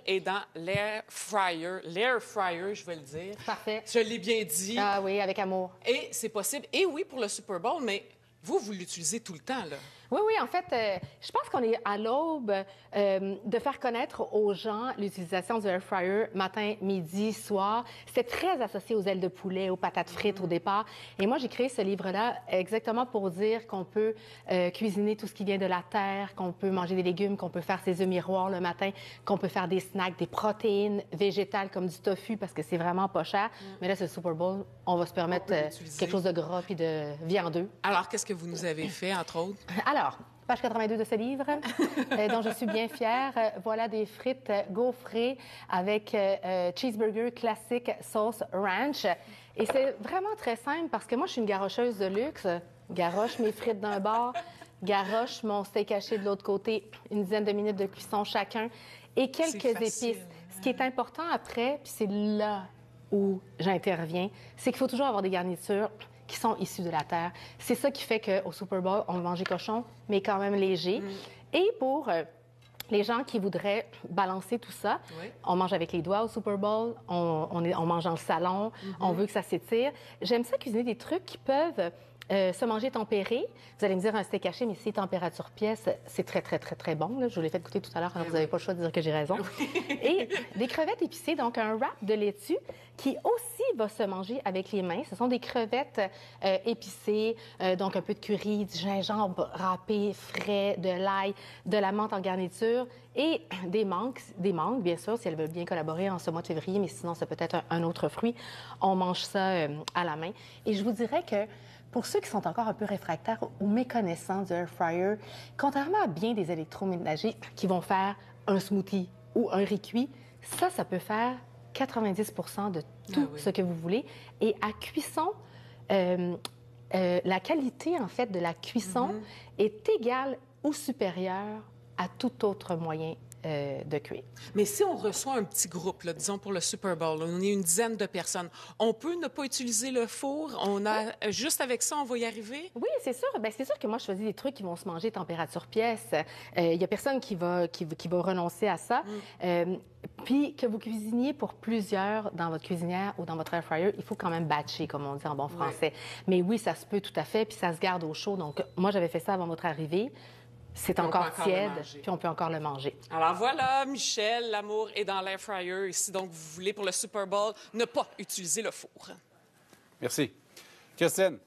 est dans l'air fryer. L'air fryer, je vais le dire. Parfait. Je l'ai bien dit. Ah oui, avec amour. Et c'est possible. Et oui, pour le Super Bowl, mais vous l'utilisez tout le temps, là. Oui, oui, en fait, je pense qu'on est à l'aube de faire connaître aux gens l'utilisation du air fryer matin, midi, soir. C'était très associé aux ailes de poulet, aux patates frites au départ. Et moi, j'ai créé ce livre-là exactement pour dire qu'on peut cuisiner tout ce qui vient de la terre, qu'on peut manger des légumes, qu'on peut faire ses œufs miroirs le matin, qu'on peut faire des snacks, des protéines végétales comme du tofu parce que c'est vraiment pas cher. Mais là, c'est le Super Bowl. On va se permettre quelque chose de gras puis de viandeux. Alors, qu'est-ce que vous nous avez fait, entre autres? Alors, page 82 de ce livre, dont je suis bien fière. Voilà des frites gaufrées avec cheeseburger classique sauce ranch. Et c'est vraiment très simple parce que moi, je suis une garocheuse de luxe. Garoche mes frites d'un bord, garoche mon steak haché de l'autre côté, une dizaine de minutes de cuisson chacun et quelques épices. Ce qui est important après, puis c'est là où j'interviens, c'est qu'il faut toujours avoir des garnitures qui sont issus de la terre. C'est ça qui fait qu'au Super Bowl, on va manger cochon, mais quand même léger. Et pour les gens qui voudraient balancer tout ça, on mange avec les doigts au Super Bowl, on mange dans le salon, on veut que ça s'étire. J'aime ça cuisiner des trucs qui peuvent se manger tempéré. Vous allez me dire un steak haché, mais si température pièce, c'est très, très, très, très bon. Là. Je vous l'ai fait goûter tout à l'heure, alors vous n'avez pas le choix de dire que j'ai raison. Et des crevettes épicées, donc un wrap de laitue qui aussi va se manger avec les mains. Ce sont des crevettes épicées, donc un peu de curry, du gingembre râpé, frais, de l'ail, de la menthe en garniture et des mangues, bien sûr, si elles veulent bien collaborer en ce mois de février, mais sinon, ça peut être un autre fruit. On mange ça à la main. Et je vous dirais que pour ceux qui sont encore un peu réfractaires ou méconnaissants du air fryer, contrairement à bien des électroménagers qui vont faire un smoothie ou un riz cuit, ça peut faire 90 de tout ce que vous voulez. Et à cuisson, la qualité, en fait, de la cuisson est égale ou supérieure à tout autre moyen de cuire. Mais si on reçoit un petit groupe, là, disons pour le Super Bowl, là, on est une dizaine de personnes, on peut ne pas utiliser le four? Juste avec ça, on va y arriver? Oui, c'est sûr. Bien, c'est sûr que moi, je choisis des trucs qui vont se manger température pièce. Il y a personne qui va renoncer à ça. Puis que vous cuisiniez pour plusieurs dans votre cuisinière ou dans votre air fryer, il faut quand même batcher, comme on dit en bon français. Mais oui, ça se peut tout à fait, puis ça se garde au chaud. Donc, moi, j'avais fait ça avant votre arrivée. C'est encore tiède, puis on peut encore le manger. Alors voilà, Michel, l'amour est dans l'air fryer. Ici, donc, vous voulez, pour le Super Bowl, ne pas utiliser le four. Merci. Christine.